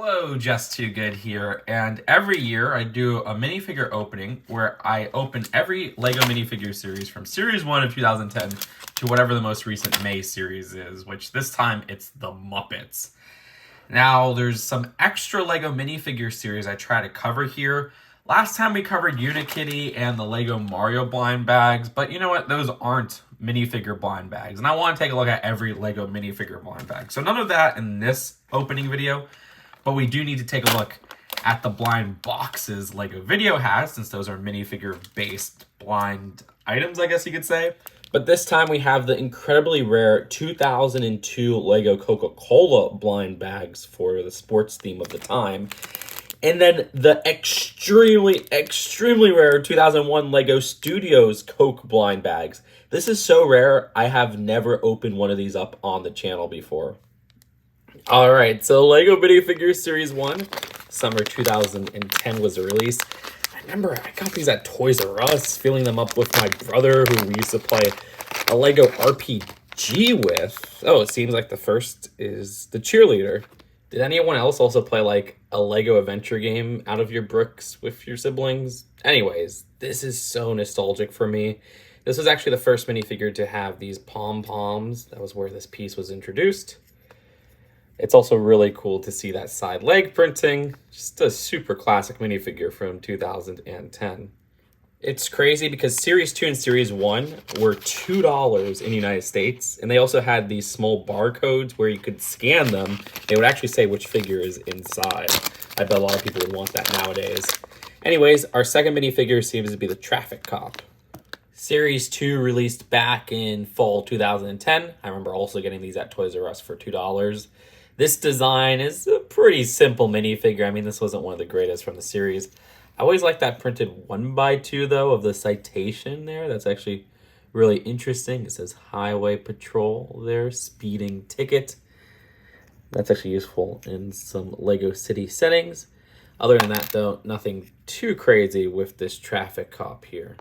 Hello, Just Too Good here, and every year I do a minifigure opening where I open every LEGO minifigure series from Series 1 of 2010 to whatever the most recent May series is, which this time it's the Muppets. Now, there's some extra LEGO minifigure series I try to cover here. Last time we covered Unikitty and the LEGO Mario blind bags, but you know what? Those aren't minifigure blind bags, and I want to take a look at every LEGO minifigure blind bag. So none of that in this opening video. But we do need to take a look at the blind boxes LEGO Video has, since those are minifigure-based blind items, I guess you could say. But this time we have the incredibly rare 2002 LEGO Coca-Cola blind bags for the sports theme of the time. And then the extremely rare 2001 LEGO Studios Coke blind bags. This is so rare, I have never opened one of these up on the channel before. All right, so LEGO Minifigures Series 1, summer 2010 was the release. I remember I got these at Toys R Us, filling them up with my brother, who we used to play a LEGO RPG with. Oh, it seems like the first is the cheerleader. Did anyone else also play like a LEGO adventure game out of your bricks with your siblings? Anyways, this is so nostalgic for me. This was actually the first minifigure to have these pom-poms. That was where this piece was introduced. It's also really cool to see that side leg printing. Just a super classic minifigure from 2010. It's crazy because Series 2 and Series 1 were $2 in the United States, and they also had these small barcodes where you could scan them. They would actually say which figure is inside. I bet a lot of people would want that nowadays. Anyways, our second minifigure seems to be the Traffic Cop. Series 2 released back in fall 2010. I remember also getting these at Toys R Us for $2. This design is a pretty simple minifigure. I mean, this wasn't one of the greatest from the series. I always like that printed 1x2, though, of the citation there. That's actually really interesting. It says Highway Patrol there, speeding ticket. That's actually useful in some LEGO City settings. Other than that, though, nothing too crazy with this Traffic Cop here.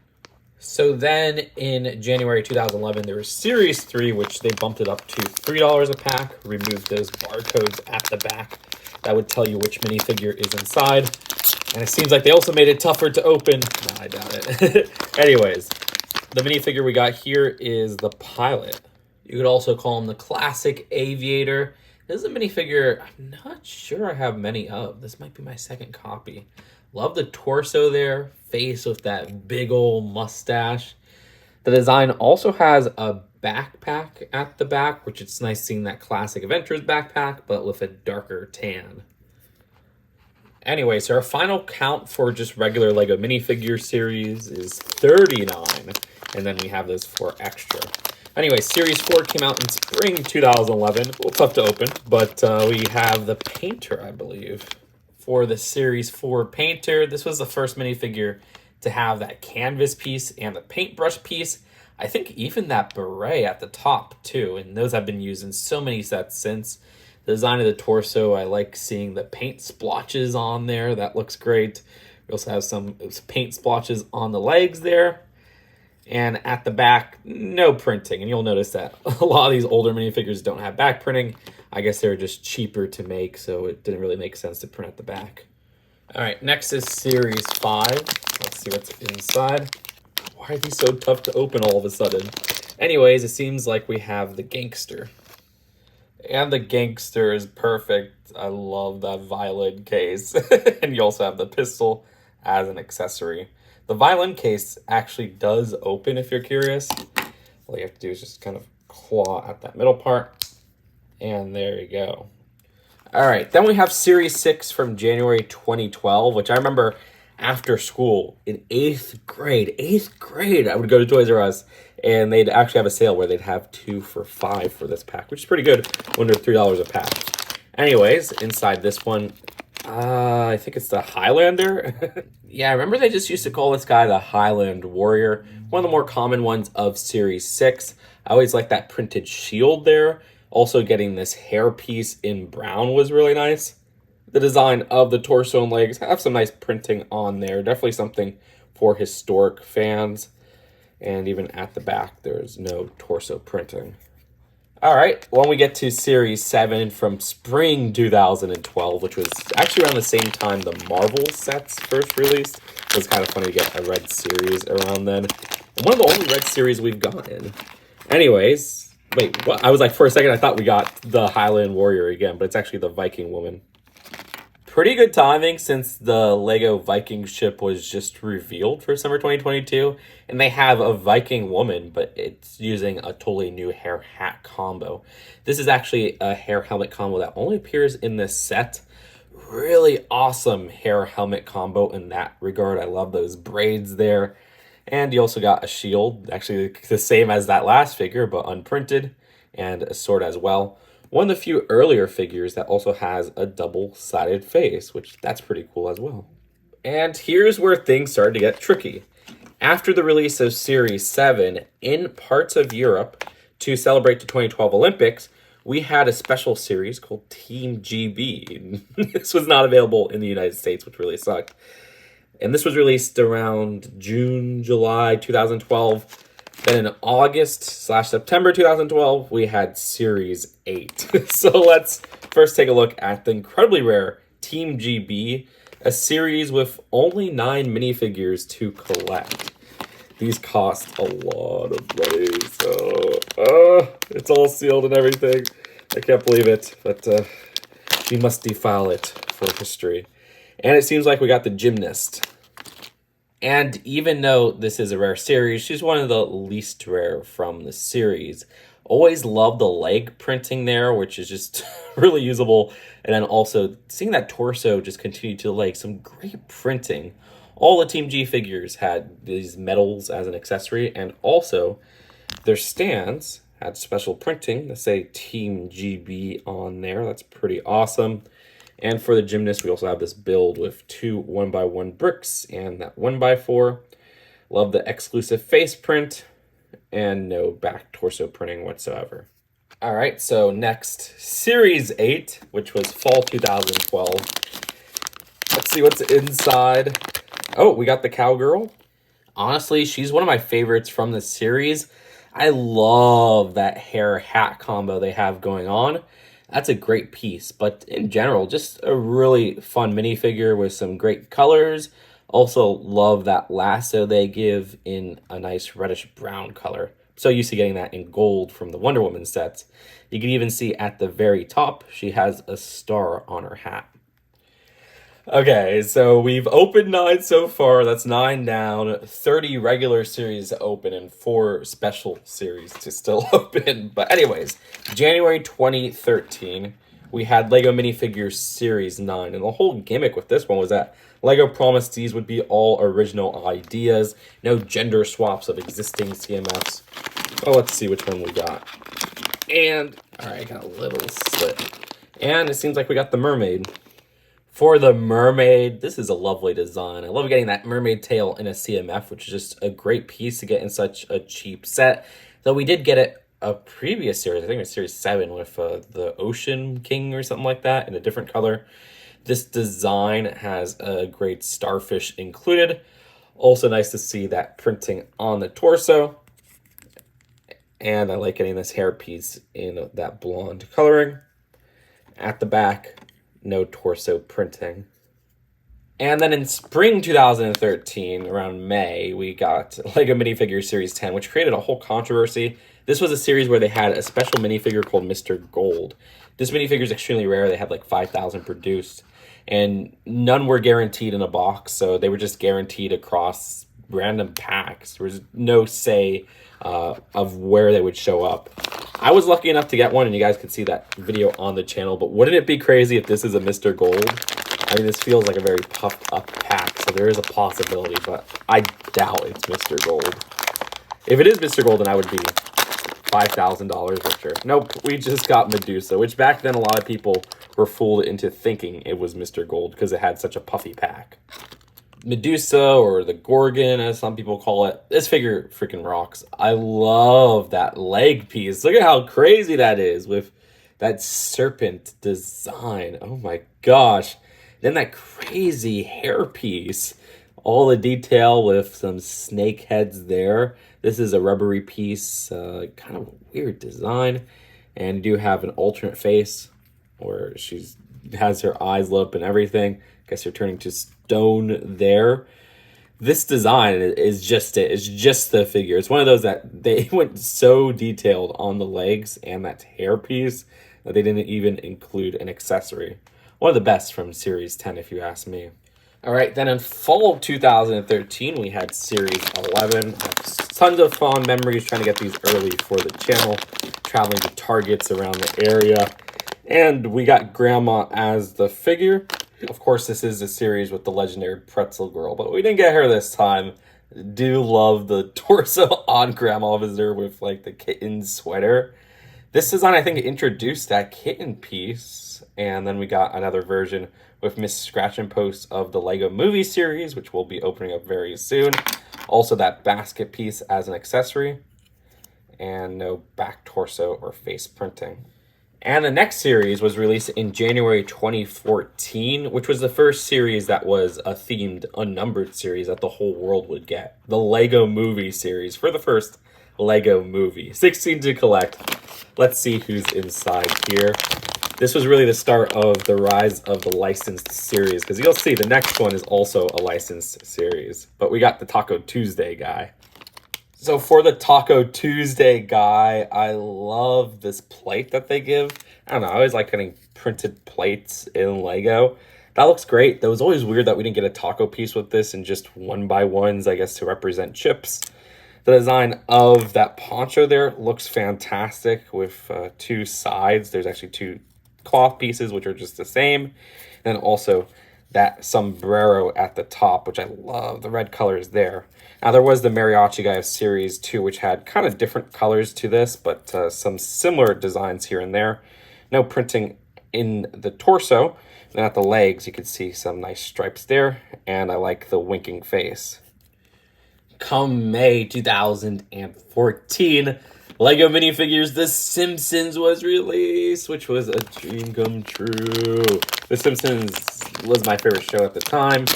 So then in January 2011, there was Series 3, which they bumped it up to $3 a pack, removed those barcodes at the back. That would tell you which minifigure is inside. And it seems like they also made it tougher to open. No, I doubt it. Anyways, the minifigure we got here is the Pilot. You could also call him the Classic Aviator. This is a minifigure I'm not sure I have many of. This might be my second copy. Love the torso there, face with that big old mustache. The design also has a backpack at the back, which it's nice seeing that classic Adventures backpack, but with a darker tan. Anyway, so our final count for just regular LEGO minifigure series is 39, and then we have those 4 extra. Anyway, Series 4 came out in spring 2011. A little tough to open, but we have the Painter, I believe. For the Series 4 Painter, this was the first minifigure to have that canvas piece and the paintbrush piece. I think even that beret at the top too, and those have been used in so many sets since. The design of the torso, I like seeing the paint splotches on there. That looks great. We also have some paint splotches on the legs there. And at the back, no printing. And you'll notice that a lot of these older minifigures don't have back printing. I guess they're just cheaper to make, so it didn't really make sense to print at the back. All right, next is Series 5. Let's see what's inside. Why are these so tough to open all of a sudden? Anyways, it seems like we have the Gangster. And the Gangster is perfect. I love that violin case. And you also have the pistol as an accessory. The violin case actually does open if you're curious. All you have to do is just kind of claw at that middle part. And there you go. All right, then we have Series 6 from January 2012, which I remember after school in 8th grade, I would go to Toys R Us, and they'd actually have a sale where they'd have 2 for $5 for this pack, which is pretty good when they're $3 a pack. Anyways, inside this one, I think it's the Highlander. Yeah, I remember they just used to call this guy the Highland Warrior, one of the more common ones of Series 6. I always like that printed shield there. Also getting this hair piece in brown was really nice. The design of the torso and legs have some nice printing on there. Definitely something for historic fans. And even at the back, there's no torso printing. All right, when we get to Series 7 from spring 2012, which was actually around the same time the Marvel sets first released. It was kind of funny to get a Red Series around then. And one of the only Red Series we've gotten. Anyways, wait, what? I was like, for a second, I thought we got the Highland Warrior again, but it's actually the Viking Woman. Pretty good timing since the Lego Viking ship was just revealed for summer 2022. And they have a Viking woman, but it's using a totally new hair hat combo. This is actually a hair helmet combo that only appears in this set. Really awesome hair helmet combo in that regard. I love those braids there. And you also got a shield, actually the same as that last figure, but unprinted, and a sword as well. One of the few earlier figures that also has a double-sided face, which that's pretty cool as well. And here's where things started to get tricky. After the release of Series 7, in parts of Europe, to celebrate the 2012 Olympics, we had a special series called Team GB. This was not available in the United States, which really sucked. And this was released around June, July 2012. Then in August/September 2012, we had Series 8. So let's first take a look at the incredibly rare Team GB, a series with only 9 minifigures to collect. These cost a lot of money, so it's all sealed and everything. I can't believe it, but we must defile it for history. And it seems like we got the gymnast. And even though this is a rare series, she's one of the least rare from the series. Always love the leg printing there, which is just really usable. And then also seeing that torso just continue to like some great printing. All the Team G figures had these medals as an accessory, and also their stands had special printing that say Team GB on there. That's pretty awesome. And for the gymnast, we also have this build with 2 1x1 bricks and that 1x4. Love the exclusive face print and no back torso printing whatsoever. All right, so next, Series 8, which was fall 2012. Let's see what's inside. Oh, we got the cowgirl. Honestly, she's one of my favorites from the series. I love that hair hat combo they have going on. That's a great piece, but in general, just a really fun minifigure with some great colors. Also love that lasso they give in a nice reddish brown color. So used to getting that in gold from the Wonder Woman sets. You can even see at the very top, she has a star on her hat. Okay, so we've opened 9 so far. That's 9 down, 30 regular series to open, and 4 special series to still open. But anyways, January 2013, we had LEGO Minifigures Series 9. And the whole gimmick with this one was that LEGO promised these would be all original ideas, no gender swaps of existing CMFs. Oh, let's see which one we got. And, alright, got a little slit. And it seems like we got the mermaid. For the mermaid, this is a lovely design. I love getting that mermaid tail in a CMF, which is just a great piece to get in such a cheap set. Though we did get it a previous series, I think it was Series 7 with the Ocean King or something like that in a different color. This design has a great starfish included. Also nice to see that printing on the torso. And I like getting this hair piece in that blonde coloring. At the back, no torso printing. And then in spring 2013, around May, we got LEGO Minifigures Series 10, which created a whole controversy. This was a series where they had a special minifigure called Mr. Gold. This minifigure is extremely rare. They had like 5,000 produced, and none were guaranteed in a box, so they were just guaranteed across random packs. There was no say of where they would show up. I was lucky enough to get one, and you guys can see that video on the channel, but wouldn't it be crazy if this is a Mr. Gold? I mean, this feels like a very puffed up pack, so there is a possibility, but I doubt it's Mr. Gold. If it is Mr. Gold, then I would be $5,000 richer. Nope, we just got Medusa, which back then a lot of people were fooled into thinking it was Mr. Gold because it had such a puffy pack. Medusa, or the Gorgon, as some people call it. This figure freaking rocks. I love that leg piece. Look at how crazy that is with that serpent design. Oh my gosh. Then that crazy hair piece. All the detail with some snake heads there. This is a rubbery piece. Kind of a weird design. And you do have an alternate face where she's has her eyes lit up and everything. Guess you're turning to stone there. This design is just it. It's just the figure. It's one of those that they went so detailed on the legs and that hair piece that they didn't even include an accessory. One of the best from Series 10, if you ask me. All right, then in fall of 2013, we had Series 11. Tons of fond memories trying to get these early for the channel, traveling to Targets around the area. And we got Grandma as the figure. Of course, this is a series with the legendary Pretzel Girl, but we didn't get her this time. Do love the torso on Grandma Visitor with like the kitten sweater. This design, I think, introduced that kitten piece. And then we got another version with Miss Scratch and Post of the Lego Movie series, which will be opening up very soon. Also that basket piece as an accessory. And no back torso or face printing. And the next series was released in January 2014, which was the first series that was a themed, unnumbered series that the whole world would get. The Lego Movie series for the first Lego movie. 16 to collect. Let's see who's inside here. This was really the start of the rise of the licensed series, because you'll see the next one is also a licensed series. But we got the Taco Tuesday guy. So for the Taco Tuesday guy, I love this plate that they give. I don't know, I always like getting printed plates in Lego. That looks great. That was always weird that we didn't get a taco piece with this and just 1x1s, I guess, to represent chips. The design of that poncho there looks fantastic with two sides. There's actually two cloth pieces, which are just the same. And also that sombrero at the top, which I love. The red color is there. Now, there was the Mariachi guy of Series 2, which had kind of different colors to this, but some similar designs here and there. No printing in the torso. Then at the legs, you can see some nice stripes there, and I like the winking face. Come May 2014, Lego minifigures The Simpsons was released, which was a dream come true. The Simpsons was my favorite show at the time,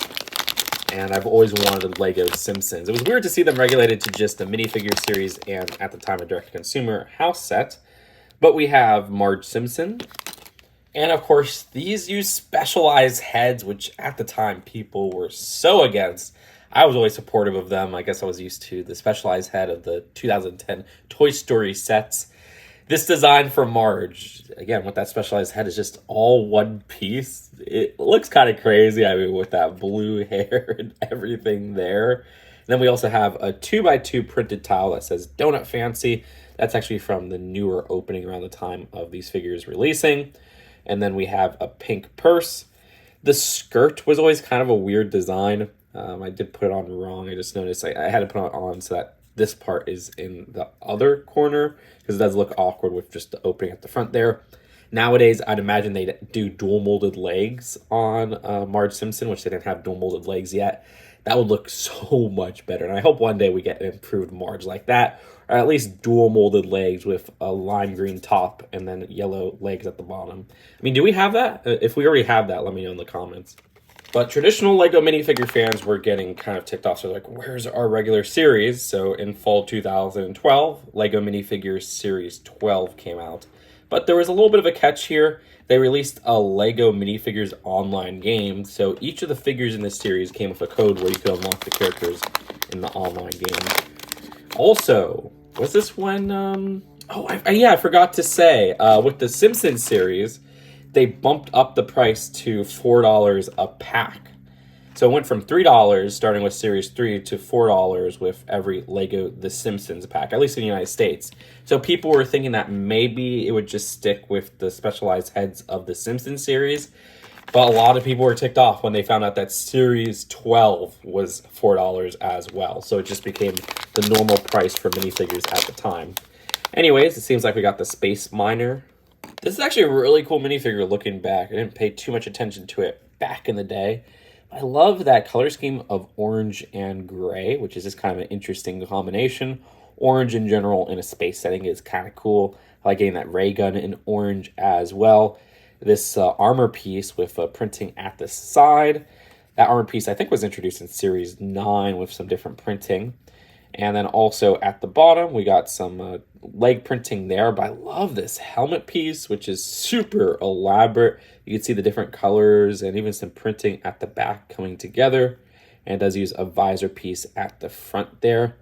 and I've always wanted Lego Simpsons. It was weird to see them regulated to just a minifigure series and, at the time, a direct-to-consumer house set. But we have Marge Simpson. And, of course, these use specialized heads, which, at the time, people were so against. I was always supportive of them. I guess I was used to the specialized head of the 2010 Toy Story sets. This design for Marge, again, with that specialized head, is just all one piece. It looks kind of crazy, I mean, with that blue hair and everything there. And then we also have a 2x2 printed tile that says Donut Fancy. That's actually from the newer opening around the time of these figures releasing. And then we have a pink purse. The skirt was always kind of a weird design. I did put it on wrong. I just noticed I had to put it on so that this part is in the other corner, because it does look awkward with just the opening at the front there. Nowadays, I'd imagine they'd do dual molded legs on Marge Simpson, which they didn't have dual molded legs yet. That would look so much better. And I hope one day we get an improved Marge like that, or at least dual molded legs with a lime green top and then yellow legs at the bottom. I mean, do we have that? If we already have that, let me know in the comments. But traditional Lego minifigure fans were getting kind of ticked off. So like, where's our regular series? So in fall 2012, Lego Minifigures Series 12 came out. But there was a little bit of a catch here. They released a Lego Minifigures online game. So each of the figures in this series came with a code where you could unlock the characters in the online game. Also, was this when... I forgot to say. With the Simpsons series, they bumped up the price to $4 a pack. So it went from $3, starting with Series 3, to $4 with every Lego The Simpsons pack, at least in the United States. So people were thinking that maybe it would just stick with the specialized heads of the Simpsons series. But a lot of people were ticked off when they found out that Series 12 was $4 as well. So it just became the normal price for minifigures at the time. Anyways, it seems like we got the Space Miner. This is actually a really cool minifigure looking back. I didn't pay too much attention to it back in the day. I love that color scheme of orange and gray, which is just kind of an interesting combination. Orange in general in a space setting is kind of cool. I like getting that ray gun in orange as well. This armor piece with printing at the side. That armor piece I think was introduced in Series 9 with some different printing. And then also at the bottom, we got some leg printing there. But I love this helmet piece, which is super elaborate. You can see the different colors and even some printing at the back coming together. And it does use a visor piece at the front there.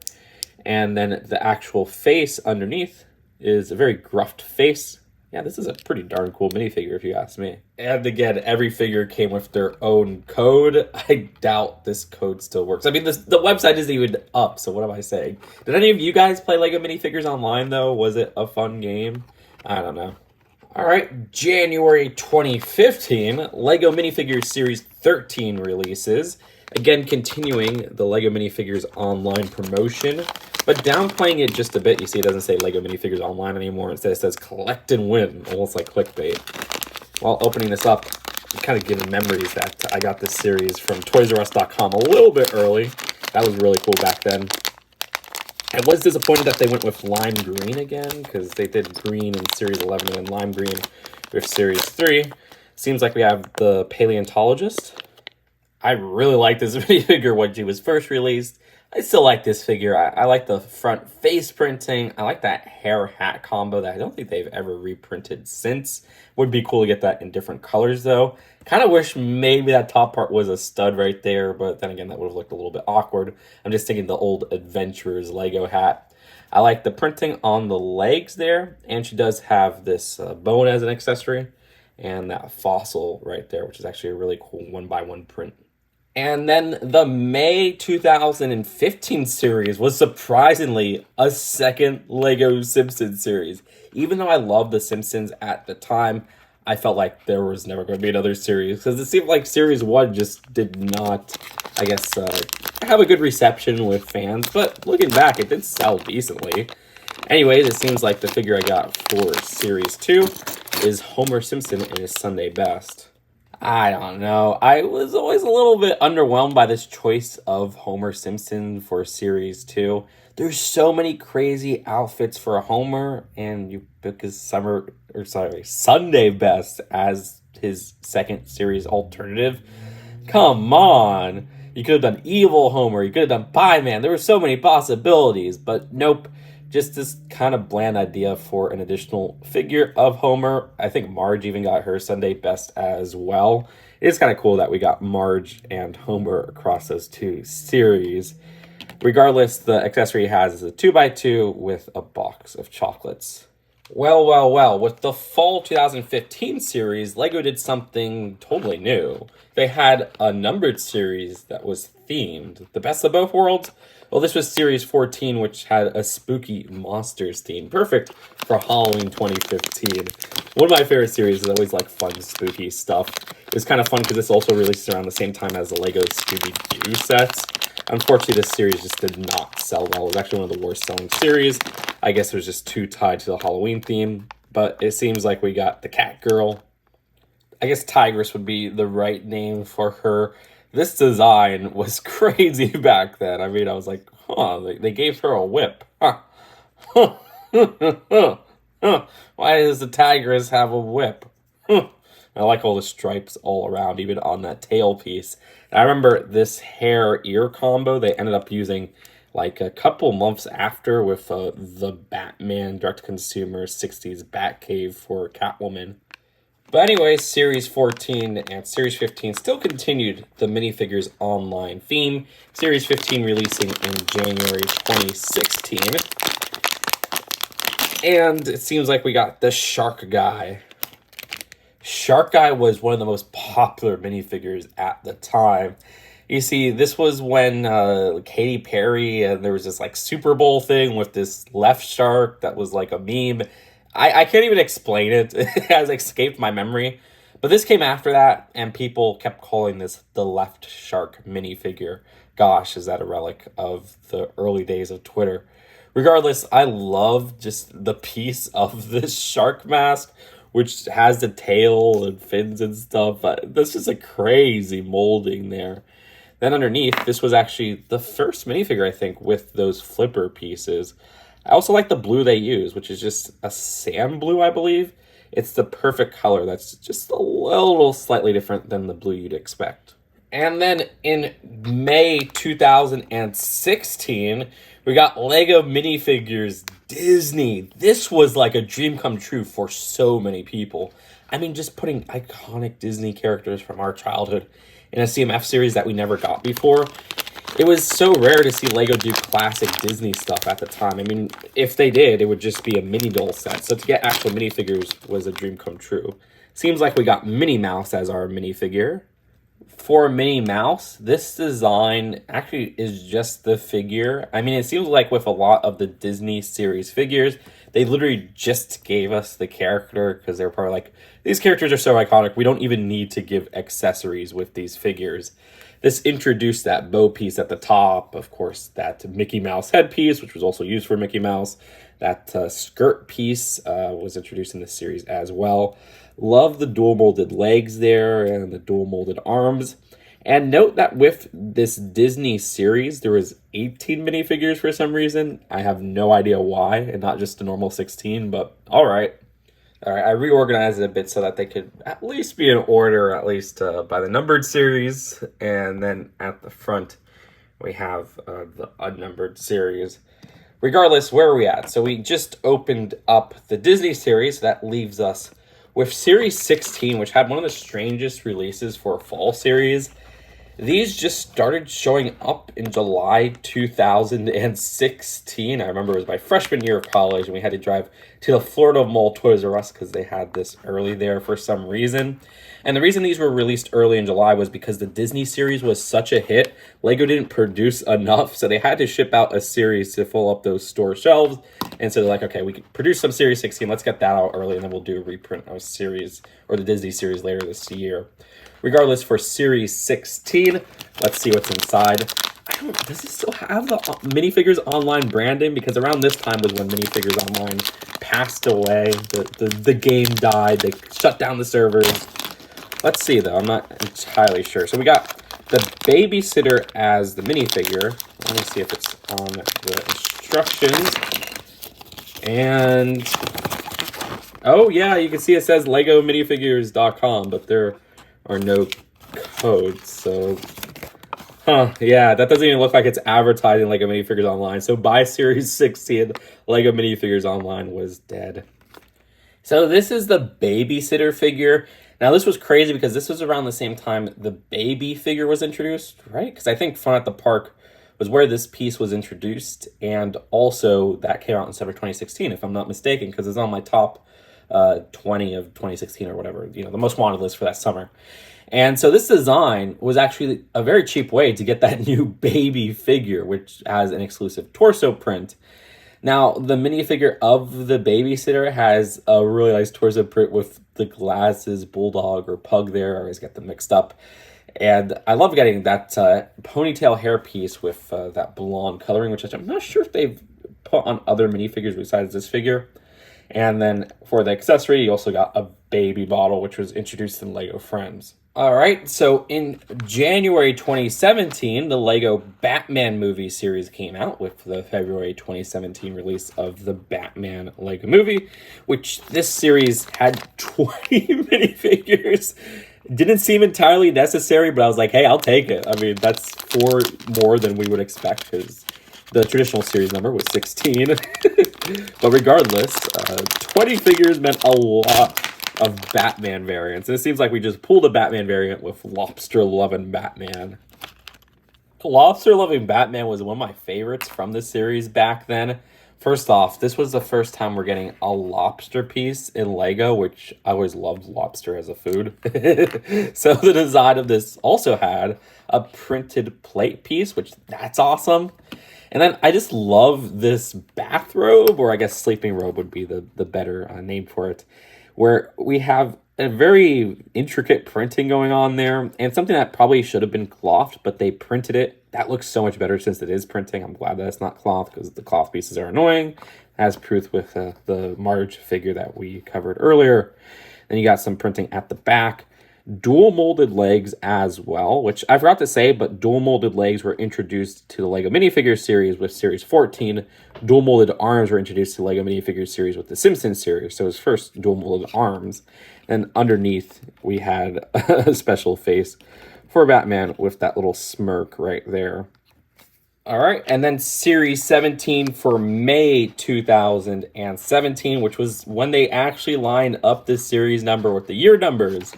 And then the actual face underneath is a very gruffed face. Yeah, this is a pretty darn cool minifigure if you ask me. And again, every figure came with their own code. I doubt this code still works. I mean, the website isn't even up, so what am I saying? Did any of you guys play LEGO minifigures online, though? Was it a fun game? I don't know. All right, January 2015, LEGO Minifigures Series 13 releases. Again, continuing the LEGO Minifigures Online promotion, but downplaying it just a bit. You see it doesn't say LEGO Minifigures Online anymore. Instead, it says Collect and Win, almost like clickbait. While opening this up, I'm kind of giving memories that I got this series from ToysRUs.com a little bit early. That was really cool back then. I was disappointed that they went with lime green again, because they did green in Series 11 and lime green with Series 3. Seems like we have the Paleontologist. I really like this minifigure when she was first released. I still like this figure. I like the front face printing. I like that hair hat combo that I don't think they've ever reprinted since. Would be cool to get that in different colors, though. Kind of wish maybe that top part was a stud right there, but then again, that would have looked a little bit awkward. I'm just thinking the old Adventurers Lego hat. I like the printing on the legs there, and she does have this bone as an accessory, and that fossil right there, which is actually a really cool 1x1 print. And then the May 2015 series was surprisingly a second LEGO Simpsons series. Even though I loved The Simpsons at the time, I felt like there was never going to be another series, because it seemed like Series 1 just did not, I guess, have a good reception with fans. But looking back, it did sell decently. Anyways, it seems like the figure I got for Series 2 is Homer Simpson in his Sunday best. I don't know. I was always a little bit underwhelmed by this choice of Homer Simpson for Series 2. There's so many crazy outfits for Homer, and you pick his Sunday best as his second series alternative. Come on. You could have done Evil Homer. You could have done Pie Man. There were so many possibilities, but nope. Just this kind of bland idea for an additional figure of Homer. I think Marge even got her Sunday best as well. It's kind of cool that we got Marge and Homer across those two series. Regardless, the accessory he has is a 2x2 with a box of chocolates. Well, with the fall 2015 series, LEGO did something totally new. They had a numbered series that was themed. The best of both worlds? Well, this was Series 14, which had a spooky monsters theme. Perfect for Halloween 2015. One of my favorite series is always like fun, spooky stuff. It was kind of fun because this also released around the same time as the LEGO Scooby-Doo sets. Unfortunately, this series just did not sell well. It was actually one of the worst selling series. I guess it was just too tied to the Halloween theme. But it seems like we got the Cat Girl. I guess Tigress would be the right name for her. This design was crazy back then. I mean, I was like, huh, they gave her a whip. Huh. Why does the Tigress have a whip? I like all the stripes all around, even on that tail piece. And I remember this hair-ear combo they ended up using like a couple months after with the Batman direct-to-consumer 60s Batcave for Catwoman. But anyway, Series 14 and Series 15 still continued the minifigures online theme. Series 15 releasing in January 2016. And it seems like we got the Shark Guy. Shark Guy was one of the most popular minifigures at the time. You see, this was when Katy Perry, and there was this like Super Bowl thing with this left shark that was like a meme. I can't even explain it. It has escaped my memory. But this came after that, and people kept calling this the Left Shark minifigure. Gosh, is that a relic of the early days of Twitter. Regardless, I love just the piece of this shark mask, which has the tail and fins and stuff. That's just a crazy molding there. Then underneath, this was actually the first minifigure, I think, with those flipper pieces. I also like the blue they use, which is just a sand blue, I believe. It's the perfect color that's just a little slightly different than the blue you'd expect. And then in May 2016, we got Lego minifigures Disney. This was like a dream come true for so many people. I mean, just putting iconic Disney characters from our childhood in a CMF series that we never got before. It was so rare to see Lego do classic Disney stuff at the time. I mean, if they did, it would just be a mini doll set. So to get actual minifigures was a dream come true. Seems like we got Minnie Mouse as our minifigure. For Minnie Mouse, this design actually is just the figure. I mean, it seems like with a lot of the Disney series figures, they literally just gave us the character because they're probably like, these characters are so iconic, we don't even need to give accessories with these figures. This introduced that bow piece at the top, of course, that Mickey Mouse headpiece, which was also used for Mickey Mouse. That skirt piece was introduced in this series as well. Love the dual molded legs there and the dual molded arms. And note that with this Disney series, there was 18 minifigures for some reason. I have no idea why, and not just the normal 16, but all right. All right, I reorganized it a bit so that they could at least be in order, at least by the numbered series. And then at the front, we have the unnumbered series. Regardless, where are we at? So we just opened up the Disney series. That leaves us with Series 16, which had one of the strangest releases for a fall series. These just started showing up in July 2016. I remember it was my freshman year of college, and we had to drive to the Florida Mall Toys R Us because they had this early there for some reason. And the reason these were released early in July was because the Disney series was such a hit. Lego didn't produce enough, so they had to ship out a series to fill up those store shelves. And so they're like, okay, we can produce some Series 16. Let's get that out early, and then we'll do a reprint of series or the Disney series later this year. Regardless, for Series 16, let's see what's inside. Does it still have the Minifigures Online branding? Because around this time was when Minifigures Online passed away. The game died. They shut down the servers. Let's see, though. I'm not entirely sure. So we got the babysitter as the minifigure. Let me see if it's on the instructions. And, oh, yeah, you can see it says LegoMinifigures.com, but there are no codes, so yeah, that doesn't even look like it's advertising Lego Minifigures Online. So by Series 16, Lego Minifigures Online was dead. So this is the babysitter figure. Now this was crazy because this was around the same time the baby figure was introduced, right? Because I think Fun at the Park was where this piece was introduced, and also that came out in December 2016, if I'm not mistaken, because it's on my top 20 of 2016 or whatever, you know, the most wanted list for that summer. And so this design was actually a very cheap way to get that new baby figure, which has an exclusive torso print. Now, the minifigure of the babysitter has a really nice torso print with the glasses, bulldog or pug there. I always get them mixed up. And I love getting that ponytail hairpiece with that blonde coloring, which I'm not sure if they've put on other minifigures besides this figure. And then for the accessory, you also got a baby bottle, which was introduced in Lego Friends. All right, so in January 2017, the Lego Batman movie series came out with the February 2017 release of the Batman Lego movie, which this series had 20 minifigures. Didn't seem entirely necessary, but I was like, hey, I'll take it. I mean, that's 4 more than we would expect because the traditional series number was 16. But regardless, 20 figures meant a lot of Batman variants. And it seems like we just pulled a Batman variant with Lobster Loving Batman. Lobster Loving Batman was one of my favorites from the series back then. First off, this was the first time we're getting a lobster piece in Lego, which I always loved lobster as a food. So the design of this also had a printed plate piece, which that's awesome. And then I just love this bathrobe, or I guess sleeping robe would be the better name for it, where we have a very intricate printing going on there, and something that probably should have been cloth, but they printed it. That looks so much better since it is printing. I'm glad that it's not cloth because the cloth pieces are annoying, as proved with the Marge figure that we covered earlier. Then you got some printing at the back. Dual molded legs as well, which I forgot to say, but dual molded legs were introduced to the Lego minifigure series with Series 14. Dual molded arms were introduced to the Lego minifigure series with the Simpsons series. So it was first dual molded arms. And underneath, we had a special face for Batman with that little smirk right there. All right, and then Series 17 for May 2017, which was when they actually lined up this series number with the year numbers.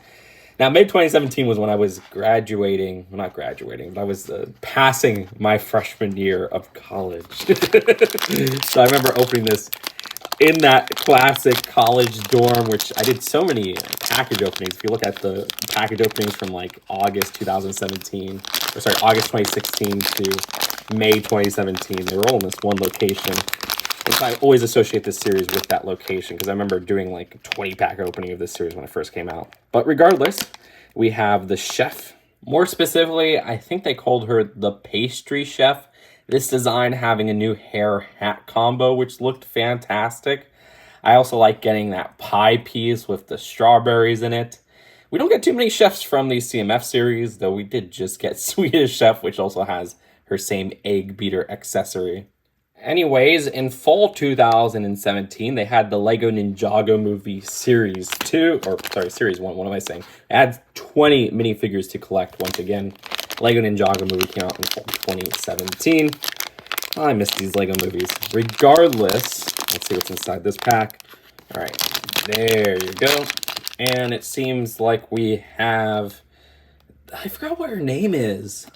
Now, May 2017 was when I was graduating, well, not graduating, but I was passing my freshman year of college. So I remember opening this in that classic college dorm, which I did so many package openings. If you look at the package openings from like August 2017, or sorry, August 2016 to May 2017, they were all in this one location. I always associate this series with that location because I remember doing like a 20-pack opening of this series when it first came out. But regardless, we have the chef. More specifically, I think they called her the pastry chef. This design having a new hair hat combo, which looked fantastic. I also like getting that pie piece with the strawberries in it. We don't get too many chefs from the CMF series, though we did just get Swedish Chef, which also has her same egg beater accessory. Anyways, in fall 2017, they had the Lego Ninjago movie Series 2, or sorry, Series 1, what am I saying? It had 20 minifigures to collect once again. Lego Ninjago movie came out in fall 2017. I miss these Lego movies. Regardless, let's see what's inside this pack. All right, there you go. And it seems like we have, I forgot what her name is.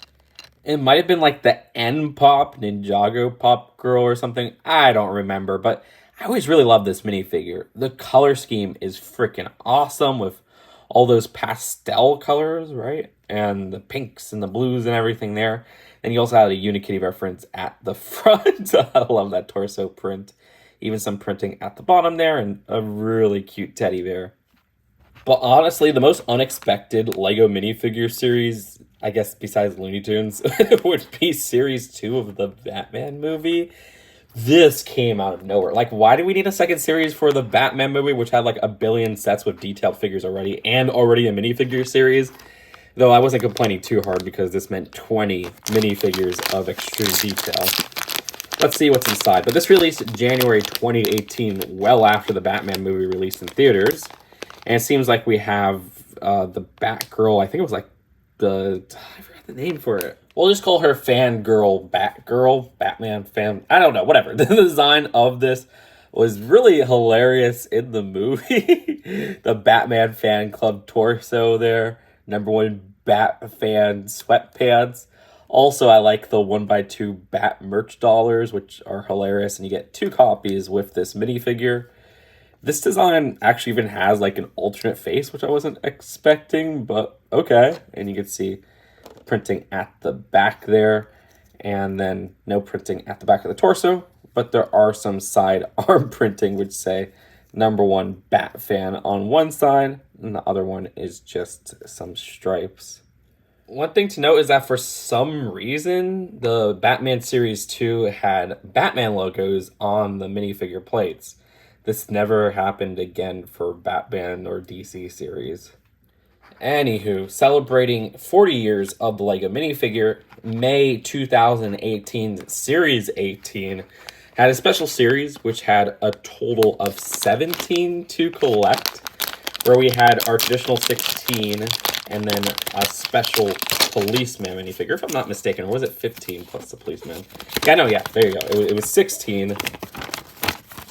It might have been like the N-Pop, Ninjago Pop Girl or something. I don't remember, but I always really love this minifigure. The color scheme is freaking awesome with all those pastel colors, right? And the pinks and the blues and everything there. And you also have a Unikitty reference at the front. I love that torso print. Even some printing at the bottom there and a really cute teddy bear. But honestly, the most unexpected Lego minifigure series, I guess besides Looney Tunes, would be Series 2 of the Batman movie. This came out of nowhere. Like, why do we need a second series for the Batman movie, which had like a billion sets with detailed figures already, and already a minifigure series? Though I wasn't complaining too hard because this meant 20 minifigures of extreme detail. Let's see what's inside. But this released January 2018, well after the Batman movie released in theaters. And it seems like we have the Batgirl. I think it was like I forgot the name for it. We'll just call her Fangirl Batgirl, Batman fan. I don't know, whatever. The design of this was really hilarious in the movie. The Batman fan club torso there. #1 Bat fan sweatpants. Also, I like the 1x2 Bat merch dollars, which are hilarious. And you get 2 copies with this minifigure. This design actually even has like an alternate face, which I wasn't expecting, but okay. And you can see printing at the back there, and then no printing at the back of the torso, but there are some side arm printing which say #1 Bat fan on one side, and the other one is just some stripes. One thing to note is that for some reason, the Batman Series 2 had Batman logos on the minifigure plates. This never happened again for Batman or DC series. Anywho, celebrating 40 years of the Lego minifigure, May 2018 Series 18 had a special series which had a total of 17 to collect, where we had our traditional 16 and then a special policeman minifigure, if I'm not mistaken. Or was it 15 plus the policeman? Yeah, no, yeah, there you go. It was 16.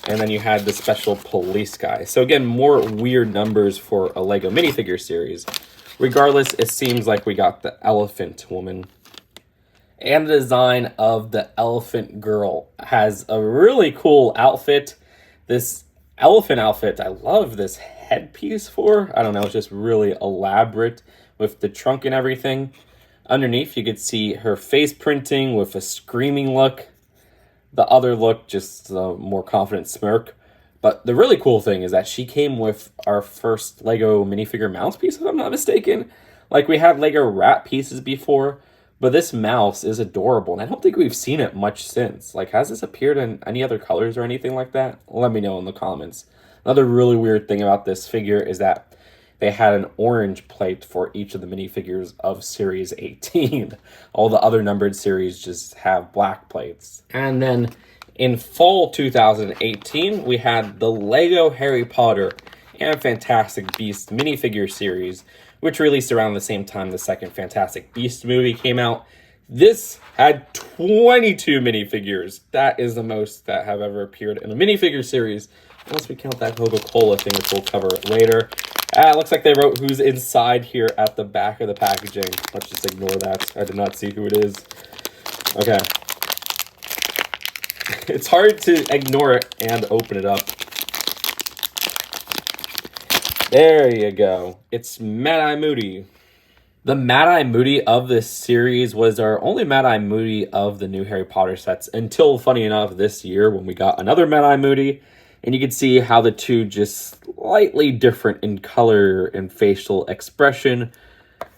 And then you had the special police guy. So again, more weird numbers for a Lego minifigure series. Regardless, it seems like we got the Elephant Woman. And the design of the Elephant Girl has a really cool outfit. This elephant outfit, I love this headpiece for. I don't know, it's just really elaborate with the trunk and everything. Underneath, you could see her face printing with a screaming look. The other look, just a more confident smirk. But the really cool thing is that she came with our first Lego minifigure mouse piece, if I'm not mistaken. Like, we had Lego rat pieces before, but this mouse is adorable, and I don't think we've seen it much since. Like, has this appeared in any other colors or anything like that? Let me know in the comments. Another really weird thing about this figure is that they had an orange plate for each of the minifigures of Series 18. All the other numbered series just have black plates. And then in fall 2018, we had the Lego Harry Potter and Fantastic Beasts minifigure series, which released around the same time the second Fantastic Beasts movie came out. This had 22 minifigures. That is the most that have ever appeared in a minifigure series, unless we count that Coca-Cola thing, which we'll cover later. It looks like they wrote who's inside here at the back of the packaging. Let's just ignore that. I did not see who it is. Okay. It's hard to ignore it and open it up. There you go. It's Mad-Eye Moody. The Mad-Eye Moody of this series was our only Mad-Eye Moody of the new Harry Potter sets until, funny enough, this year when we got another Mad-Eye Moody. And you can see how the two just slightly different in color and facial expression.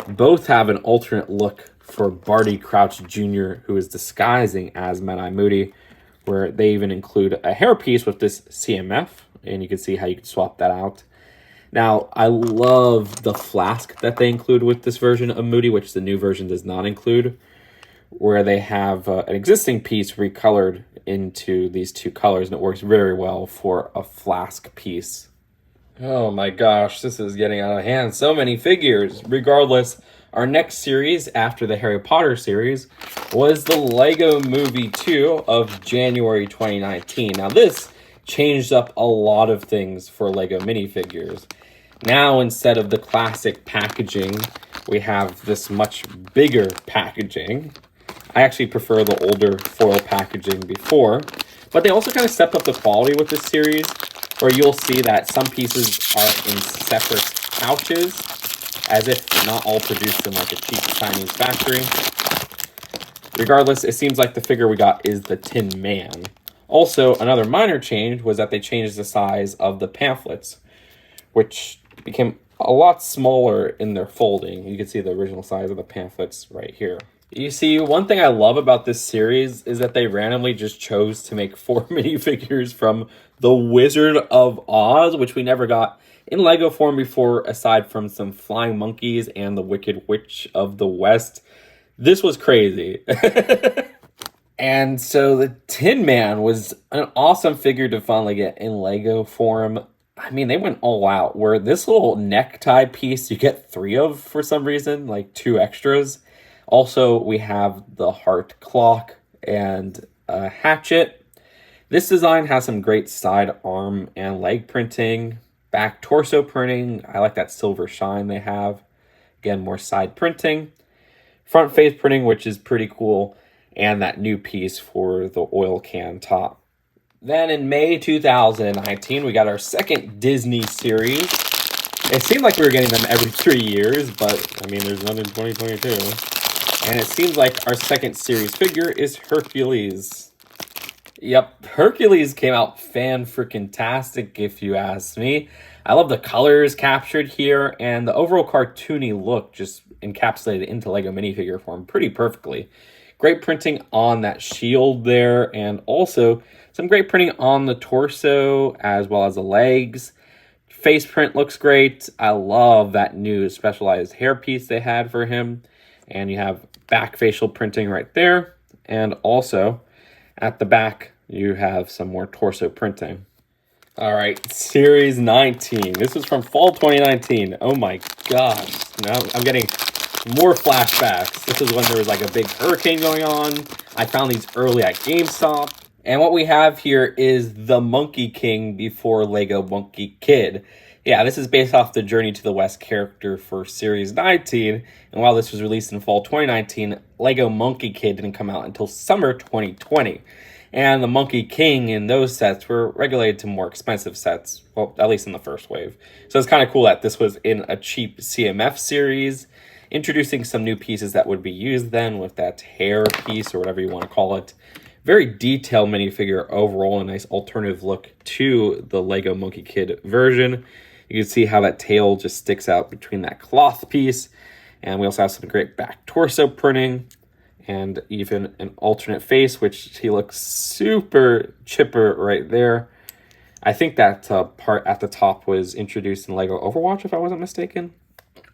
Both have an alternate look for Barty Crouch Jr., who is disguising as Mad-Eye Moody, where they even include a hairpiece with this CMF, and you can see how you can swap that out. Now, I love the flask that they include with this version of Moody, which the new version does not include, where they have an existing piece recolored into these two colors, and it works very well for a flask piece. Oh my gosh, this is getting out of hand. So many figures. Regardless, our next series after the Harry Potter series was the Lego Movie 2 of January 2019. Now, this changed up a lot of things for Lego minifigures. Now, instead of the classic packaging, we have this much bigger packaging. I actually prefer the older foil packaging before, but they also kind of stepped up the quality with this series, where you'll see that some pieces are in separate pouches, as if not all produced in like a cheap Chinese factory. Regardless, it seems like the figure we got is the Tin Man. Also, another minor change was that they changed the size of the pamphlets, which became a lot smaller in their folding. You can see the original size of the pamphlets right here. You see, one thing I love about this series is that they randomly just chose to make 4 minifigures from The Wizard of Oz, which we never got in Lego form before, aside from some flying monkeys and the Wicked Witch of the West. This was crazy. And so the Tin Man was an awesome figure to finally get in Lego form. I mean, they went all out, where this little necktie piece you get 3 of for some reason, like 2 extras. Also, we have the heart clock and a hatchet. This design has some great side arm and leg printing, back torso printing. I like that silver shine they have. Again, more side printing. Front face printing, which is pretty cool. And that new piece for the oil can top. Then in May 2019, we got our second Disney series. It seemed like we were getting them every 3 years, but I mean, there's none in 2022. And it seems like our second series figure is Hercules. Yep, Hercules came out fan-freaking-tastic, if you ask me. I love the colors captured here, and the overall cartoony look just encapsulated into Lego minifigure form pretty perfectly. Great printing on that shield there, and also some great printing on the torso as well as the legs. Face print looks great. I love that new specialized hairpiece they had for him. And you have back facial printing right there. And also, at the back, you have some more torso printing. All right, Series 19. This is from fall 2019. Oh my gosh. Now I'm getting more flashbacks. This is when there was like a big hurricane going on. I found these early at GameStop. And what we have here is the Monkey King before Lego Monkey Kid. Yeah, this is based off the Journey to the West character for Series 19, and while this was released in fall 2019, Lego Monkey Kid didn't come out until summer 2020. And the Monkey King in those sets were regulated to more expensive sets, well, at least in the first wave. So it's kind of cool that this was in a cheap CMF series, introducing some new pieces that would be used then with that hair piece or whatever you want to call it. Very detailed minifigure overall, a nice alternative look to the Lego Monkey Kid version. You can see how that tail just sticks out between that cloth piece. And we also have some great back torso printing and even an alternate face, which he looks super chipper right there. I think that part at the top was introduced in Lego Overwatch, if I wasn't mistaken.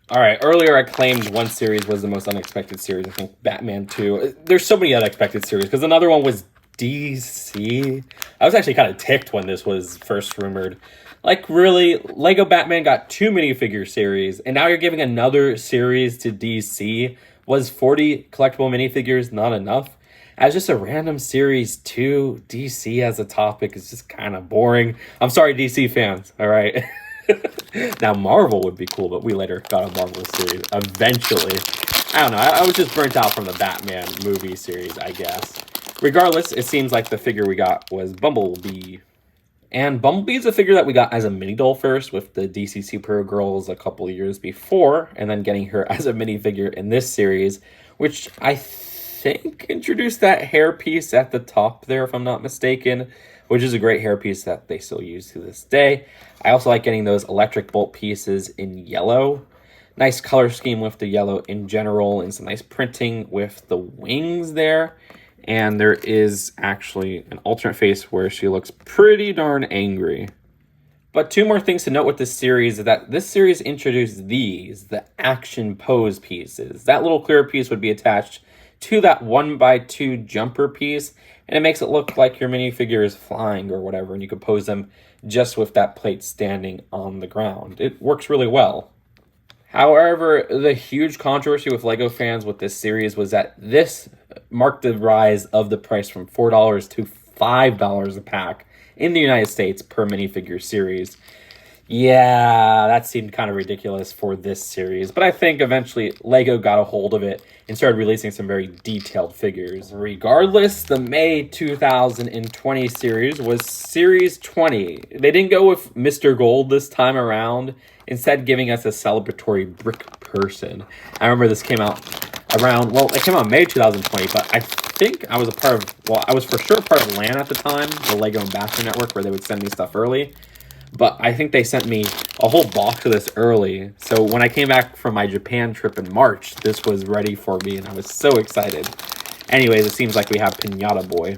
All right, earlier I claimed one series was the most unexpected series. I think Batman 2. There's so many unexpected series, because another one was DC. I was actually kind of ticked when this was first rumored. Like, really, Lego Batman got 2 minifigure series, and now you're giving another series to DC. Was 40 collectible minifigures not enough? As just a random series to DC as a topic is just kind of boring. I'm sorry, DC fans, all right? Now, Marvel would be cool, but we later got a Marvel series eventually. I don't know, I was just burnt out from the Batman movie series, I guess. Regardless, it seems like the figure we got was Bumblebee. And Bumblebee is a figure that we got as a mini doll first with the DC Supergirls a couple of years before, and then getting her as a minifigure in this series, which I think introduced that hairpiece at the top there, if I'm not mistaken, which is a great hairpiece that they still use to this day. I also like getting those electric bolt pieces in yellow. Nice color scheme with the yellow in general, and some nice printing with the wings there. And there is actually an alternate face where she looks pretty darn angry. But 2 more things to note with this series is that this series introduced the action pose pieces. That little clear piece would be attached to that 1x2 jumper piece, and it makes it look like your minifigure is flying or whatever, and you can pose them just with that plate standing on the ground. It works really well. However, the huge controversy with LEGO fans with this series was that this marked the rise of the price from $4 to $5 a pack in the United States per minifigure series. Yeah, that seemed kind of ridiculous for this series, but I think eventually LEGO got a hold of it and started releasing some very detailed figures. Regardless, the May 2020 series was Series 20. They didn't go with Mr. Gold this time around, instead giving us a celebratory brick person. I remember this came out around, well, it came out in May 2020, but I think I was I was for sure part of LAN at the time, the LEGO Ambassador Network, where they would send me stuff early. But I think they sent me a whole box of this early. So when I came back from my Japan trip in March, this was ready for me, and I was so excited. Anyways, it seems like we have Pinata Boy.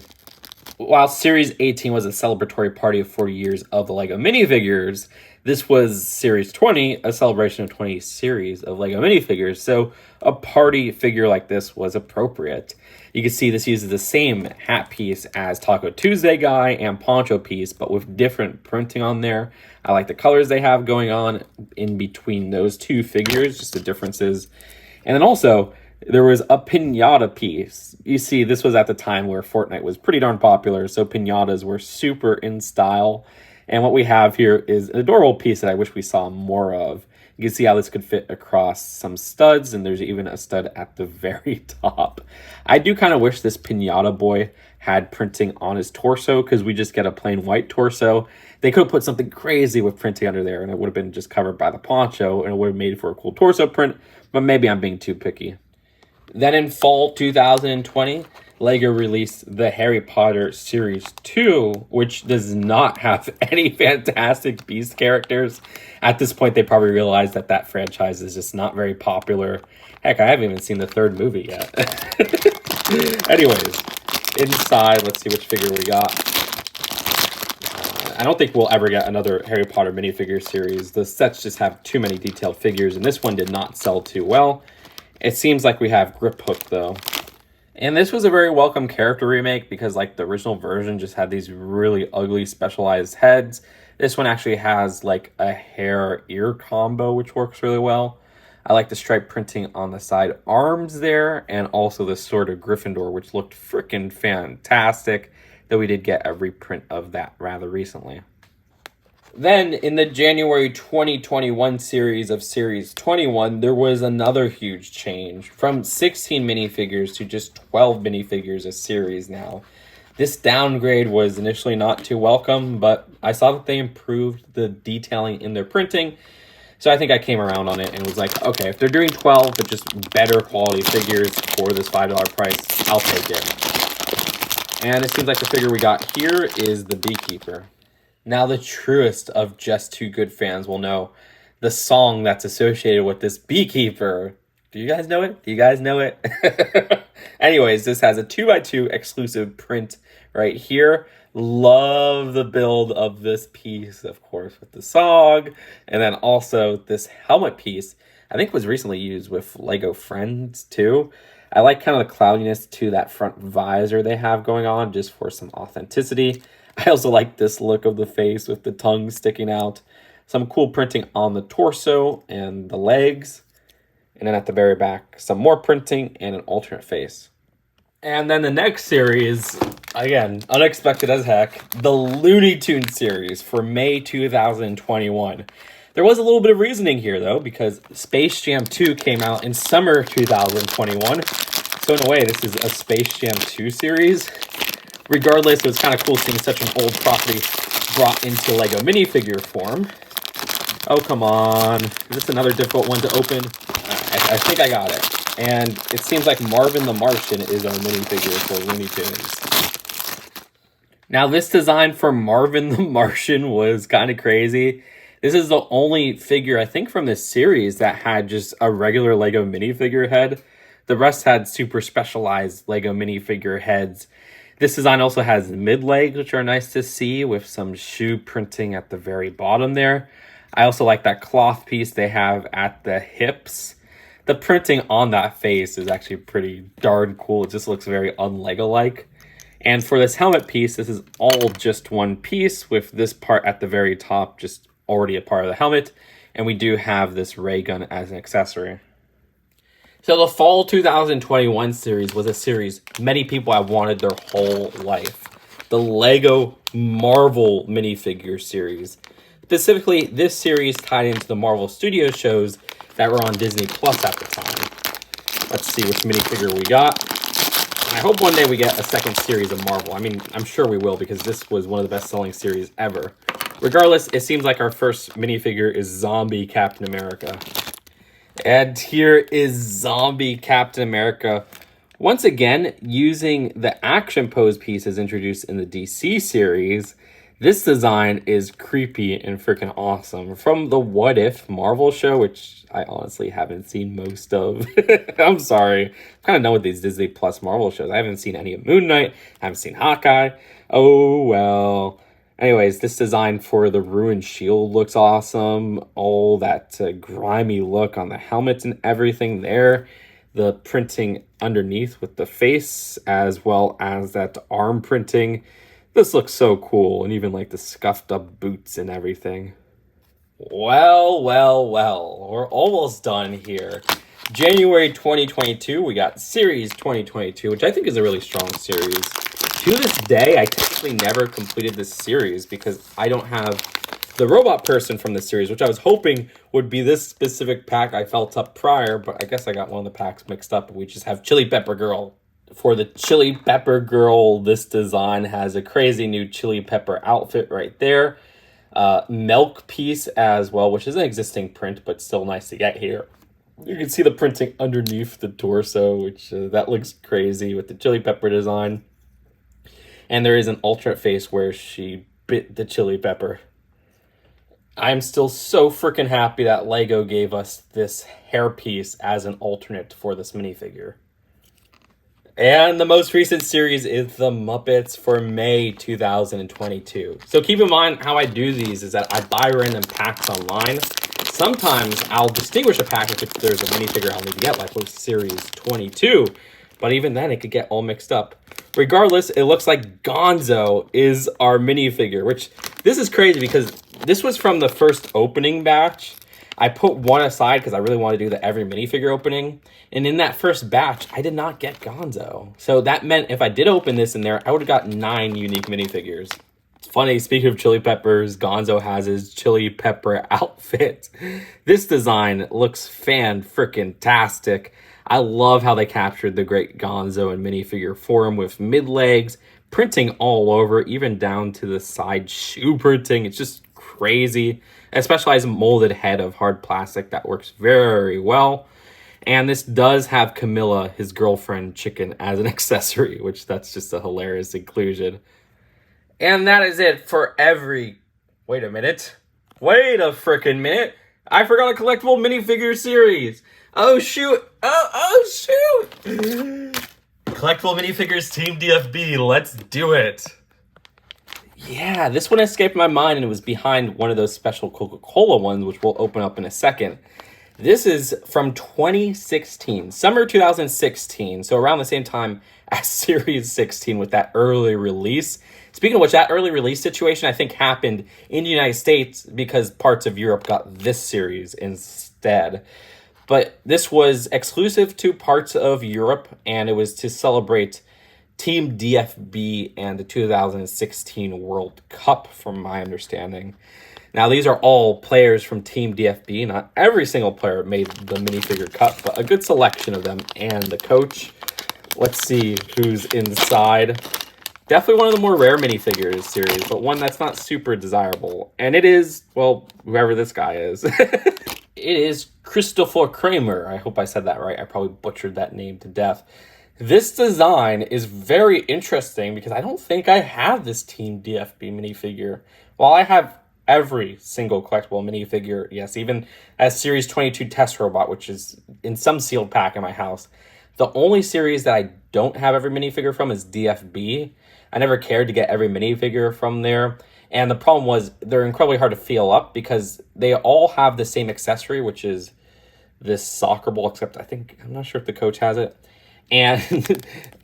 While Series 18 was a celebratory party of 40 years of the LEGO minifigures, this was Series 20, a celebration of 20 series of LEGO minifigures. So a party figure like this was appropriate. You can see this uses the same hat piece as Taco Tuesday guy and poncho piece, but with different printing on there. I like the colors they have going on in between those 2 figures, just the differences. And then also, there was a pinata piece. You see, this was at the time where Fortnite was pretty darn popular, so pinatas were super in style. And what we have here is an adorable piece that I wish we saw more of. You can see how this could fit across some studs, and there's even a stud at the very top. I do kind of wish this Pinata Boy had printing on his torso, because we just get a plain white torso. They could have put something crazy with printing under there, and it would have been just covered by the poncho, and it would have made for a cool torso print, but maybe I'm being too picky. Then in fall 2020, LEGO released the Harry Potter Series 2, which does not have any Fantastic Beasts characters. At this point, they probably realized that that franchise is just not very popular. Heck, I haven't even seen the 3rd movie yet. Anyways, inside, let's see which figure we got. I don't think we'll ever get another Harry Potter minifigure series. The sets just have too many detailed figures, and this one did not sell too well. It seems like we have Grip Hook, though. And this was a very welcome character remake because, like, the original version just had these really ugly specialized heads. This one actually has, like, a hair-ear combo, which works really well. I like the stripe printing on the side arms there, and also the Sword of Gryffindor, which looked freaking fantastic, though we did get a reprint of that rather recently. Then, in the January 2021 series of Series 21, there was another huge change. From 16 minifigures to just 12 minifigures a series now. This downgrade was initially not too welcome, but I saw that they improved the detailing in their printing. So I think I came around on it and was like, okay, if they're doing 12, but just better quality figures for this $5 price, I'll take it. And it seems like the figure we got here is the Beekeeper. Now, the truest of Just Too Good fans will know the song that's associated with this Beekeeper. Do you guys know it? Do you guys know it? Anyways, this has a 2x2 exclusive print right here. Love the build of this piece, of course, with the song. And then also this helmet piece, I think was recently used with LEGO Friends too. I like kind of the cloudiness to that front visor they have going on just for some authenticity. I also like this look of the face with the tongue sticking out. Some cool printing on the torso and the legs. And then at the very back, some more printing and an alternate face. And then the next series, again, unexpected as heck, the Looney Tunes series for May 2021. There was a little bit of reasoning here, though, because Space Jam 2 came out in summer 2021. So in a way, this is a Space Jam 2 series. Regardless, it was kind of cool seeing such an old property brought into Lego minifigure form. Oh, come on. Is this another difficult one to open? I think I got it. And it seems like Marvin the Martian is our minifigure for Looney Tunes. Now, this design for Marvin the Martian was kind of crazy. This is the only figure, I think, from this series that had just a regular Lego minifigure head. The rest had super specialized Lego minifigure heads. This design also has mid-legs, which are nice to see, with some shoe printing at the very bottom there. I also like that cloth piece they have at the hips. The printing on that face is actually pretty darn cool. It just looks very un-Lego-like. And for this helmet piece, this is all just one piece with this part at the very top just already a part of the helmet. And we do have this ray gun as an accessory. So the Fall 2021 series was a series many people have wanted their whole life. The Lego Marvel minifigure series. Specifically, this series tied into the Marvel Studios shows that were on Disney Plus at the time. Let's see which minifigure we got. I hope one day we get a second series of Marvel. I mean, I'm sure we will because this was one of the best-selling series ever. Regardless, it seems like our first minifigure is Zombie Captain America. And here is Zombie Captain America. Once again, using the action pose pieces introduced in the DC series, this design is creepy and freaking awesome. From the What If Marvel show, which I honestly haven't seen most of. I'm sorry. I'm kind of done with these Disney Plus Marvel shows. I haven't seen any of Moon Knight. I haven't seen Hawkeye. Oh, well. Anyways, this design for the ruined shield looks awesome. All that grimy look on the helmet and everything there. The printing underneath with the face, as well as that arm printing. This looks so cool, and even like the scuffed up boots and everything. Well, we're almost done here. January 2022, we got Series 2022, which I think is a really strong series. To this day, I technically never completed this series because I don't have the robot person from this series, which I was hoping would be this specific pack I felt up prior, but I guess I got one of the packs mixed up. We just have Chili Pepper Girl. For the Chili Pepper Girl, this design has a crazy new Chili Pepper outfit right there. Milk piece as well, which is an existing print, but still nice to get here. You can see the printing underneath the torso, which that looks crazy with the Chili Pepper design. And there is an alternate face where she bit the chili pepper. I'm still so freaking happy that Lego gave us this hairpiece as an alternate for this minifigure. And the most recent series is The Muppets for May 2022. So keep in mind how I do these is that I buy random packs online. Sometimes I'll distinguish a package if there's a minifigure I'll need to get, like with Series 22. But even then, it could get all mixed up. Regardless, it looks like Gonzo is our minifigure, which this is crazy because this was from the first opening batch. I put one aside because I really want to do the every minifigure opening. And in that first batch, I did not get Gonzo. So that meant if I did open this in there, I would have got 9 unique minifigures. It's funny, speaking of chili peppers, Gonzo has his chili pepper outfit. This design looks fan-frickin-tastic. I love how they captured the great Gonzo in minifigure form with mid-legs, printing all over, even down to the side shoe printing. It's just crazy. A specialized molded head of hard plastic that works very well. And this does have Camilla, his girlfriend chicken, as an accessory, which that's just a hilarious inclusion. And that is it for every... Wait a minute. Wait a frickin' minute. I forgot a collectible minifigure series. Oh, shoot. Oh, shoot. Collectible minifigures Team DFB. Let's do it. Yeah, this one escaped my mind, and it was behind one of those special Coca-Cola ones, which we'll open up in a second. This is from 2016, summer 2016, so around the same time as Series 16 with that early release. Speaking of which, that early release situation I think happened in the United States because parts of Europe got this series instead. But this was exclusive to parts of Europe, and it was to celebrate Team DFB and the 2016 World Cup, from my understanding. Now, these are all players from Team DFB. Not every single player made the minifigure cut, but a good selection of them and the coach. Let's see who's inside. Definitely one of the more rare minifigures series, but one that's not super desirable. And it is, well, whoever this guy is. It is Christopher Kramer. I hope I said that right. I probably butchered that name to death. This design is very interesting because I don't think I have this Team DFB minifigure. While I have every single collectible minifigure, yes, even as Series 22 Test Robot, which is in some sealed pack in my house, the only series that I don't have every minifigure from is DFB. I never cared to get every minifigure from there. And the problem was they're incredibly hard to feel up because they all have the same accessory, which is this soccer ball, except I'm not sure if the coach has it. And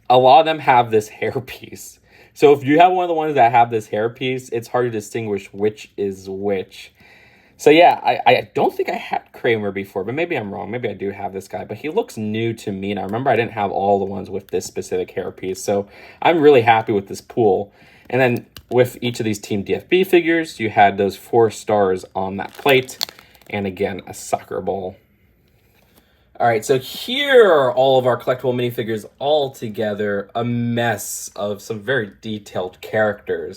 a lot of them have this hairpiece. So if you have one of the ones that have this hairpiece, it's hard to distinguish which is which. So yeah, I don't think I had Kramer before, but maybe I'm wrong. Maybe I do have this guy, but he looks new to me. And I remember I didn't have all the ones with this specific hairpiece. So I'm really happy with this pool. And then with each of these Team DFB figures, you had those 4 stars on that plate. And again, a soccer ball. All right, so here are all of our collectible minifigures all together. A mess of some very detailed characters.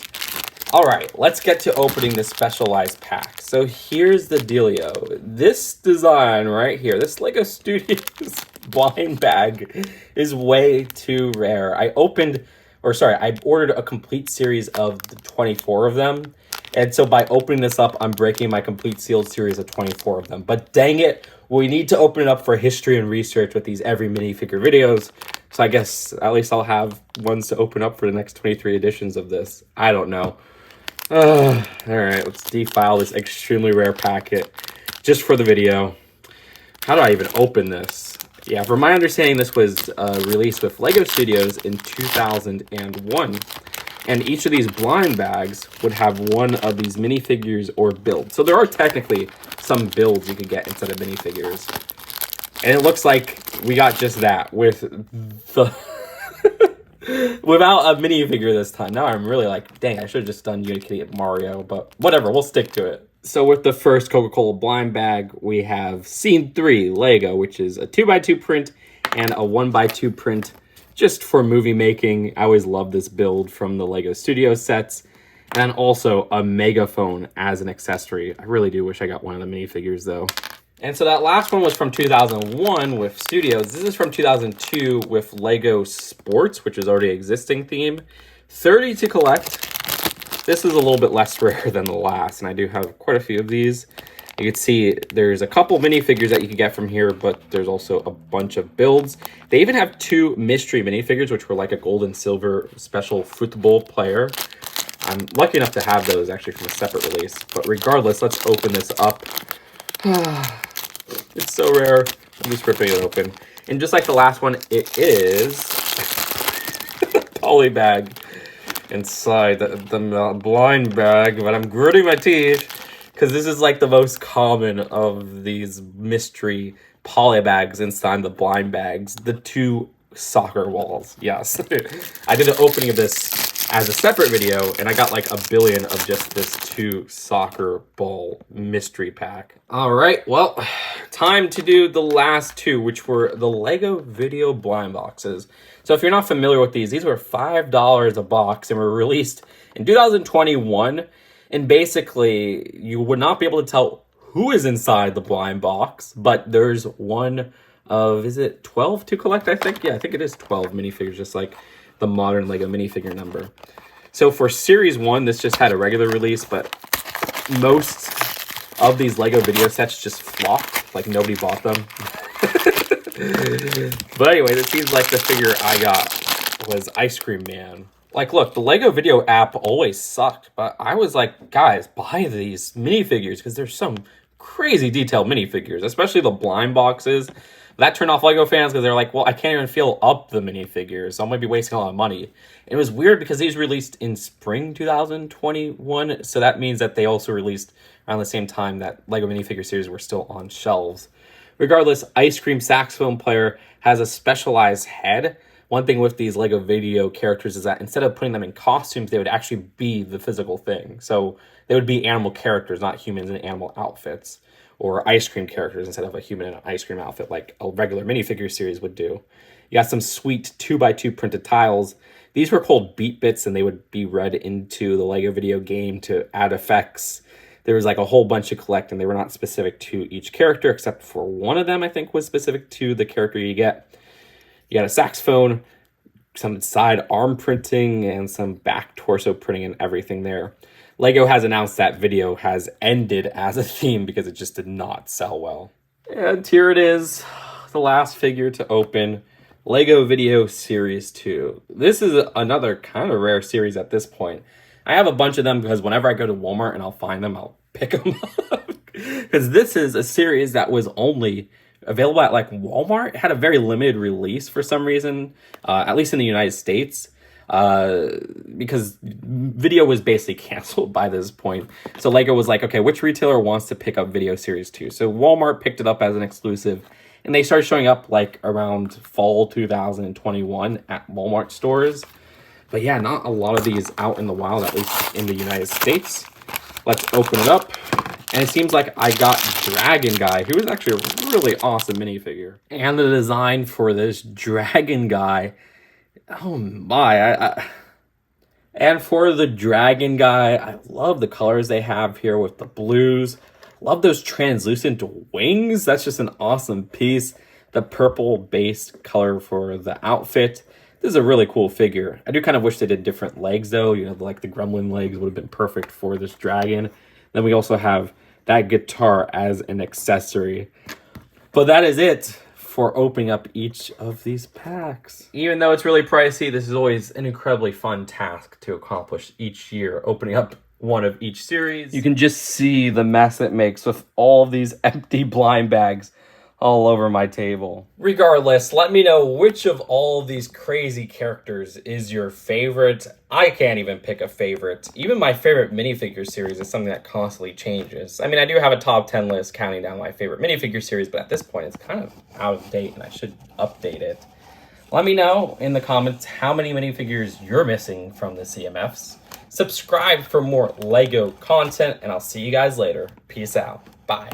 All right, let's get to opening this specialized pack. So here's the dealio. This design right here, this LEGO Studios blind bag is way too rare. I ordered a complete series of the 24 of them. And so by opening this up, I'm breaking my complete sealed series of 24 of them. But dang it, we need to open it up for history and research with these every minifigure videos. So I guess at least I'll have ones to open up for the next 23 editions of this. I don't know. All right, let's defile this extremely rare packet just for the video. How do I even open this? Yeah, from my understanding, this was released with LEGO Studios in 2001. And each of these blind bags would have one of these minifigures or builds. So there are technically some builds you could get instead of minifigures. And it looks like we got just that with the... without a minifigure this time. Now I'm really like, dang, I should have just done Unikitty at Mario, but whatever, we'll stick to it. So with the first Coca-Cola blind bag, we have Scene 3 Lego, which is a 2x2 print and a 1x2 print just for movie making. I always love this build from the LEGO Studio sets. And also a megaphone as an accessory. I really do wish I got one of the minifigures though. And so that last one was from 2001 with Studios. This is from 2002 with LEGO Sports, which is already an existing theme. 30 to collect. This is a little bit less rare than the last, and I do have quite a few of these. You can see there's a couple minifigures that you can get from here, but there's also a bunch of builds. They even have 2 mystery minifigures, which were like a gold and silver special football player. I'm lucky enough to have those actually from a separate release. But regardless, let's open this up. It's so rare. I'm just ripping it open. And just like the last one, it is a poly bag inside the blind bag. But I'm gritting my teeth because this is like the most common of these mystery poly bags inside the blind bags. The 2 soccer balls. Yes. I did an opening of this as a separate video, and I got like a billion of just this 2 soccer ball mystery pack. All right, well, time to do the last 2, which were the LEGO Video blind boxes. So if you're not familiar with these were $5 a box and were released in 2021. And basically, you would not be able to tell who is inside the blind box, but there's one of, is it 12 to collect, I think? Yeah, I think it is 12 minifigures, just like the modern LEGO minifigure number. So for Series 1, this just had a regular release, but most of these LEGO video sets just flopped. Like, nobody bought them. But anyway, it seems like the figure I got was Ice Cream Man. Like, look, the LEGO Video app always sucked, but I was like, guys, buy these minifigures because there's some crazy detailed minifigures, especially the blind boxes. That turned off Lego fans because they're like, well, I can't even fill up the minifigures, so I'm going to be wasting a lot of money. And it was weird because these released in spring 2021, so that means that they also released around the same time that Lego minifigure series were still on shelves. Regardless, Ice Cream Saxophone Player has a specialized head. One thing with these Lego video characters is that instead of putting them in costumes, they would actually be the physical thing. So they would be animal characters, not humans in animal outfits, or ice cream characters instead of a human in an ice cream outfit like a regular minifigure series would do. You got some sweet 2x2 printed tiles. These were called Beat Bits, and they would be read into the Lego video game to add effects. There was like a whole bunch to collect, and they were not specific to each character, except for one of them, I think, was specific to the character you get. You got a saxophone, some side arm printing, and some back torso printing and everything there. Lego has announced that video has ended as a theme because it just did not sell well. And here it is, the last figure to open, Lego Video Series 2. This is another kind of rare series at this point. I have a bunch of them because whenever I go to Walmart and I'll find them, I'll pick them up. Because this is a series that was only available at like Walmart. It had a very limited release for some reason, at least in the United States. Because video was basically canceled by this point. So Lego was like, okay, which retailer wants to pick up Video Series 2? So Walmart picked it up as an exclusive, and they started showing up like around fall 2021 at Walmart stores. But yeah, not a lot of these out in the wild, at least in the United States. Let's open it up. And it seems like I got Dragon Guy, who is actually a really awesome minifigure. And the design for this Dragon Guy, oh my, and for the Dragon Guy, I love the colors they have here with the blues. Love those translucent wings. That's just an awesome piece. The purple base color for the outfit. This is a really cool figure. I do kind of wish they did different legs though. You know, like the gremlin legs would have been perfect for this dragon. Then we also have that guitar as an accessory. But that is it for opening up each of these packs. Even though it's really pricey, this is always an incredibly fun task to accomplish each year, opening up one of each series. You can just see the mess it makes with all of these empty blind bags all over my table. Regardless, let me know which of all of these crazy characters is your favorite. I can't even pick a favorite. Even my favorite minifigure series is something that constantly changes. I mean, I do have a top 10 list counting down my favorite minifigure series, but at this point it's kind of out of date and I should update it. Let me know in the comments how many minifigures you're missing from the CMFs. Subscribe for more Lego content, and I'll see you guys later. Peace out. Bye.